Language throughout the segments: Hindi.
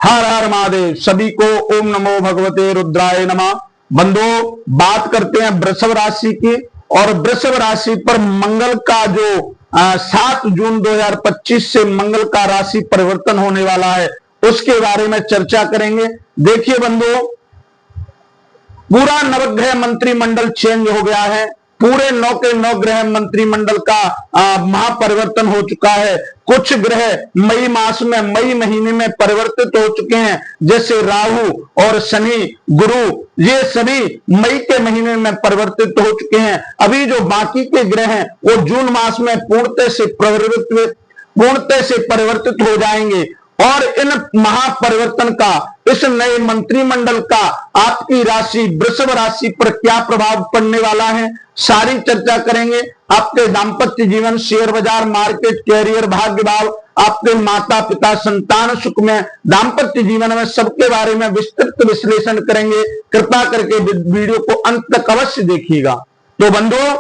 हर हर महादेव। सभी को ओम नमो भगवते रुद्राय नमः। बंधुओं, बात करते हैं वृषभ राशि की, और वृषभ राशि पर मंगल का जो 7 जून 2025 से मंगल का राशि परिवर्तन होने वाला है, उसके बारे में चर्चा करेंगे। देखिए बंधुओं, पूरा नवग्रह मंत्रिमंडल चेंज हो गया है। पूरे 9 के 9 ग्रह मंत्रिमंडल का महापरिवर्तन हो चुका है। कुछ ग्रह मई मास में, मई महीने में परिवर्तित हो चुके हैं, जैसे राहु और शनि, गुरु, ये सभी मई के महीने में परिवर्तित हो चुके हैं। अभी जो बाकी के ग्रह हैं वो जून मास में पूर्णतः से परिवर्तित हो जाएंगे। और इन महापरिवर्तन का, इस नए मंत्रिमंडल का आपकी राशि वृषभ राशि पर क्या प्रभाव पड़ने वाला है, सारी चर्चा करेंगे। आपके दांपत्य जीवन, शेयर बाजार, मार्केट, कैरियर, भाग्य भाव, आपके माता पिता, संतान सुख में, दांपत्य जीवन में, सबके बारे में विस्तृत विश्लेषण करेंगे। कृपा करके वीडियो को अंत तक अवश्य देखिएगा। तो बंधुओं,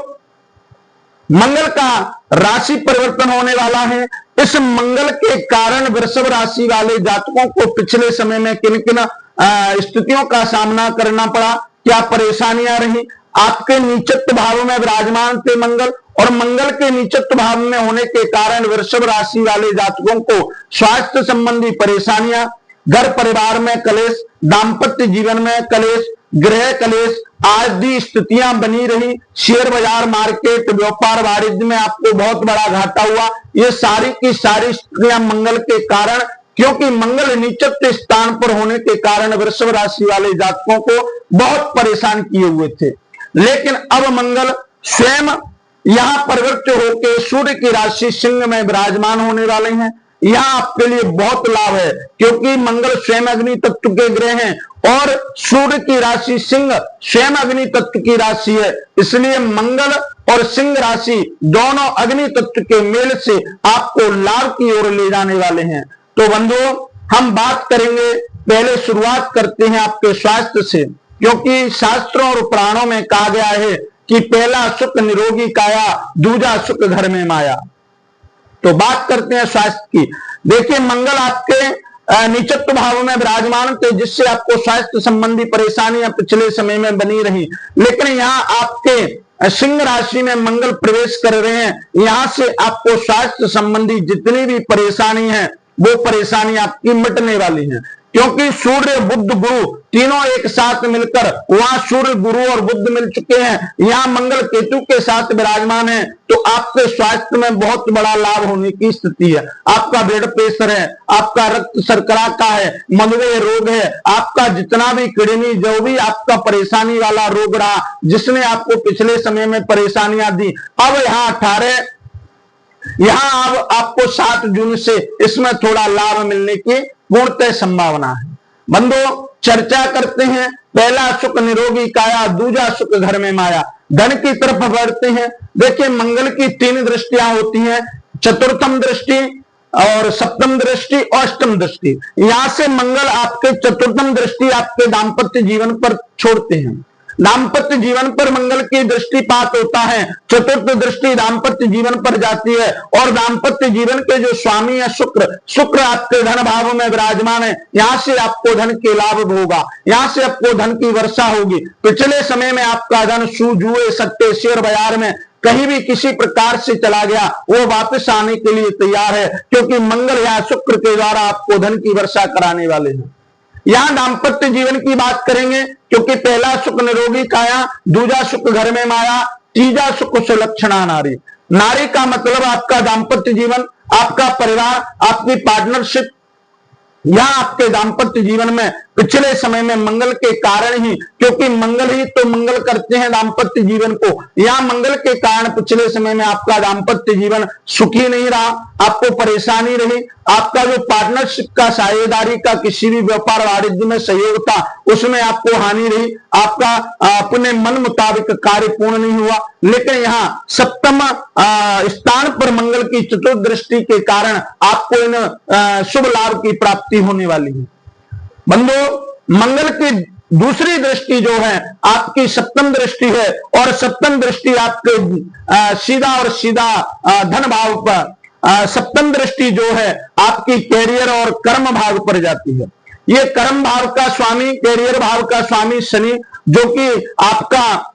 मंगल का राशि परिवर्तन होने वाला है। इस मंगल के कारण वृषभ राशि वाले जातकों को पिछले समय में किन किन स्थितियों का सामना करना पड़ा, क्या परेशानियां रही। आपके नीचत्व भाव में विराजमान थे मंगल, और मंगल के नीचत्व भाव में होने के कारण वृषभ राशि वाले जातकों को स्वास्थ्य संबंधी परेशानियां, घर परिवार में कलेश, दांपत्य जीवन में कलेश, गृह कलेश आदि स्थितियां बनी रही। शेयर बाजार, मार्केट, व्यापार वाणिज्य में आपको बहुत बड़ा घाटा हुआ। ये सारी की सारी स्थितियां मंगल के कारण, क्योंकि मंगल नीचत्व स्थान पर होने के कारण वृषभ राशि वाले जातकों को बहुत परेशान किए हुए थे। लेकिन अब मंगल स्वयं यहां परिवर्तित होकर सूर्य की राशि सिंह में विराजमान होने वाले हैं। यहां आपके लिए बहुत लाभ है, क्योंकि मंगल स्वयं अग्नि तत्व के ग्रह हैं और सूर्य की राशि सिंह स्वयं अग्नि तत्व की राशि है। इसलिए मंगल और सिंह राशि दोनों अग्नि तत्व के मेल से आपको लाभ की ओर ले जाने वाले हैं। तो बंधुओं, हम बात करेंगे, पहले शुरुआत करते हैं आपके स्वास्थ्य से, क्योंकि शास्त्रों और पुराणों में कहा गया है कि पहला सुख निरोगी काया, दूजा सुख घर में माया। तो बात करते हैं स्वास्थ्य की। देखिए, मंगल आपके नीचत्व भाव में विराजमान थे, जिससे आपको स्वास्थ्य संबंधी परेशानियां पिछले समय में बनी रही। लेकिन यहाँ आपके सिंह राशि में मंगल प्रवेश कर रहे हैं, यहां से आपको स्वास्थ्य संबंधी जितनी भी परेशानी है वो परेशानी आपकी मिटने वाली है। क्योंकि सूर्य, बुध, गुरु तीनों एक साथ मिलकर, वहां सूर्य, गुरु और बुध मिल चुके हैं, यहाँ मंगल केतु के साथ विराजमान है। तो आपके स्वास्थ्य में बहुत बड़ा लाभ होने की स्थिति है। आपका ब्लड प्रेशर है, आपका रक्त शर्करा का है, मधुमेह रोग है, आपका जितना भी किडनी, जो भी आपका परेशानी वाला रोग रहा, जिसने आपको पिछले समय में परेशानियां दी, अब यहाँ अब आपको 7 जून से इसमें थोड़ा लाभ मिलने की पूर्णतः संभावना है। बंधुओं, चर्चा करते हैं। पहला सुख निरोगी काया, दूजा सुख घर में माया। धन की तरफ बढ़ते हैं। देखिए, मंगल की 3 दृष्टियां होती हैं, चतुर्थम दृष्टि और सप्तम दृष्टि, अष्टम दृष्टि। यहां से मंगल आपके चतुर्थम दृष्टि आपके दांपत्य जीवन पर छोड़ते हैं। दांपत्य जीवन पर मंगल की दृष्टिपात होता है, चतुर्थ दृष्टि दांपत्य जीवन पर जाती है। और दांपत्य जीवन के जो स्वामी है शुक्र आपके धन भाव में विराजमान है। यहां से आपको धन के लाभ होगा, यहां से आपको धन की वर्षा होगी। पिछले समय में आपका धन जुए, सट्टे, शेयर बाजार में कहीं भी किसी प्रकार से चला गया, वो वापस आने के लिए तैयार है, क्योंकि मंगल या शुक्र के द्वारा आपको धन की वर्षा कराने वाले हैं। यहां दांपत्य जीवन की बात करेंगे, क्योंकि पहला सुख निरोगी काया, दूजा सुख घर में माया, तीजा सुख सुलक्षणा नारी। नारी का मतलब आपका दांपत्य जीवन, आपका परिवार, आपकी पार्टनरशिप। यहां आपके दांपत्य जीवन में पिछले समय में मंगल के कारण ही, क्योंकि मंगल ही तो मंगल करते हैं दांपत्य जीवन को, यहां मंगल के कारण पिछले समय में आपका दांपत्य जीवन सुखी नहीं रहा, आपको परेशानी रही। आपका जो पार्टनरशिप का, साझेदारी का, किसी भी व्यापार वाणिज्य में सहयोग था, उसमें आपको हानि रही। आपका अपने मन मुताबिक कार्य पूर्ण नहीं हुआ। लेकिन यहाँ सप्तम स्थान पर मंगल की चतुर्दृष्टि के कारण आपको इन शुभ लाभ की प्राप्ति होने वाली है। बंधुओं, मंगल की दूसरी दृष्टि जो है आपकी सप्तम दृष्टि है, और सप्तम दृष्टि आपके सीधा और सीधा धन भाव पर, सप्तम दृष्टि जो है आपकी कैरियर और कर्म भाव पर जाती है। ये कर्म भाव का स्वामी, कैरियर भाव का स्वामी शनि, जो कि आपका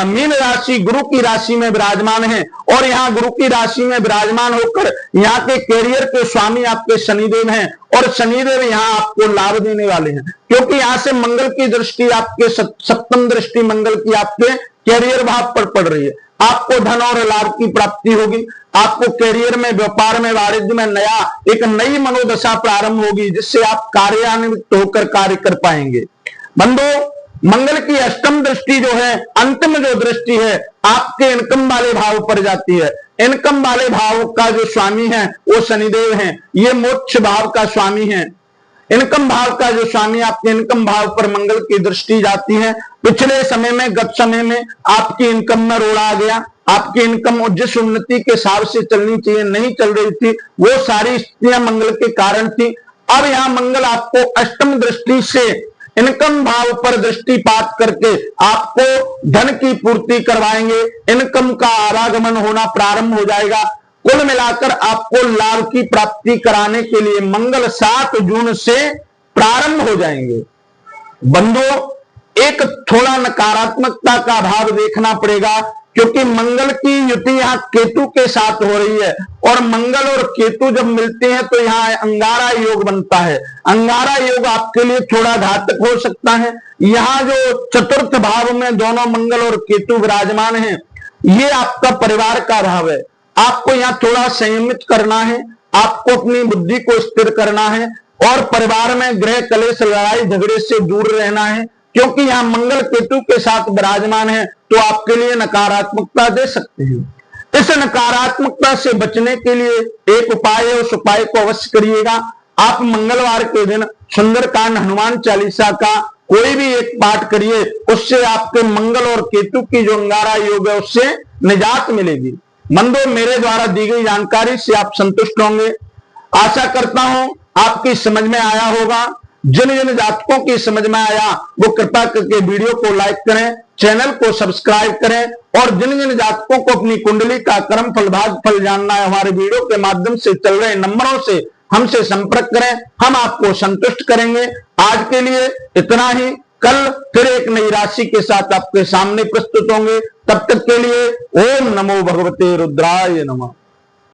मीन राशि गुरु की राशि में विराजमान है। और यहाँ गुरु की राशि में विराजमान होकर यहाँ के कैरियर के स्वामी आपके शनिदेव हैं, और शनिदेव यहाँ आपको लाभ देने वाले हैं, क्योंकि यहाँ से मंगल की दृष्टि, आपके सप्तम दृष्टि मंगल की आपके कैरियर भाव पर पड़ रही है। आपको धन और लाभ की प्राप्ति होगी। आपको कैरियर में, व्यापार में, वाणिज्य में नया एक नई मनोदशा प्रारंभ होगी, जिससे आप कार्यान्वित होकर कार्य कर पाएंगे। बंधु, मंगल की अष्टम दृष्टि जो है, अंतिम जो दृष्टि है, आपके इनकम वाले भाव पर जाती है। इनकम वाले भाव का जो स्वामी है वो शनिदेव हैं। ये मोक्ष भाव का स्वामी है। इनकम भाव का जो स्वामी, आपके इनकम भाव पर मंगल की दृष्टि जाती है। पिछले समय में, गत समय में आपकी इनकम में रोड़ा आ गया, आपकी इनकम जिस उन्नति के हिसाब से चलनी चाहिए नहीं चल रही थी, वो सारी स्थितियां मंगल के कारण थी। अब यहां मंगल आपको अष्टम दृष्टि से इनकम भाव पर दृष्टिपात करके आपको धन की पूर्ति करवाएंगे। इनकम का आवागमन होना प्रारंभ हो जाएगा। कुल मिलाकर आपको लाभ की प्राप्ति कराने के लिए मंगल 7 जून से प्रारंभ हो जाएंगे। बंधुओं, एक थोड़ा नकारात्मकता का भाव देखना पड़ेगा, क्योंकि मंगल की युति यहाँ केतु के साथ हो रही है, और मंगल और केतु जब मिलते हैं तो यहाँ अंगारा योग बनता है। अंगारा योग आपके लिए थोड़ा घातक हो सकता है। यहाँ जो चतुर्थ भाव में दोनों मंगल और केतु विराजमान हैं, ये आपका परिवार का भाव है। आपको यहाँ थोड़ा संयमित करना है, आपको अपनी बुद्धि को स्थिर करना है, और परिवार में गृह कलेश, लड़ाई झगड़े से दूर रहना है, क्योंकि यहाँ मंगल केतु के साथ विराजमान है, तो आपके लिए नकारात्मकता दे सकते हैं। इस नकारात्मकता से बचने के लिए एक उपाय है, उस उपाय को अवश्य करिएगा। आप मंगलवार के दिन सुंदरकांड, हनुमान चालीसा का कोई भी एक पाठ करिए, उससे आपके मंगल और केतु की जो अंगारा योग है उससे निजात मिलेगी। बंधुओं, मेरे द्वारा दी गई जानकारी से आप संतुष्ट होंगे। आशा करता हूं आपकी समझ में आया होगा। जिन जिन जातकों की समझ में आया वो कृपा करके वीडियो को लाइक करें, चैनल को सब्सक्राइब करें, और जिन जिन जातकों को अपनी कुंडली का कर्म फल, भाग फल जानना है, हमारे वीडियो के माध्यम से चल रहे नंबरों से हमसे संपर्क करें, हम आपको संतुष्ट करेंगे। आज के लिए इतना ही। कल फिर एक नई राशि के साथ आपके सामने प्रस्तुत होंगे। तब तक के लिए ओम नमो भगवते रुद्राय नमः।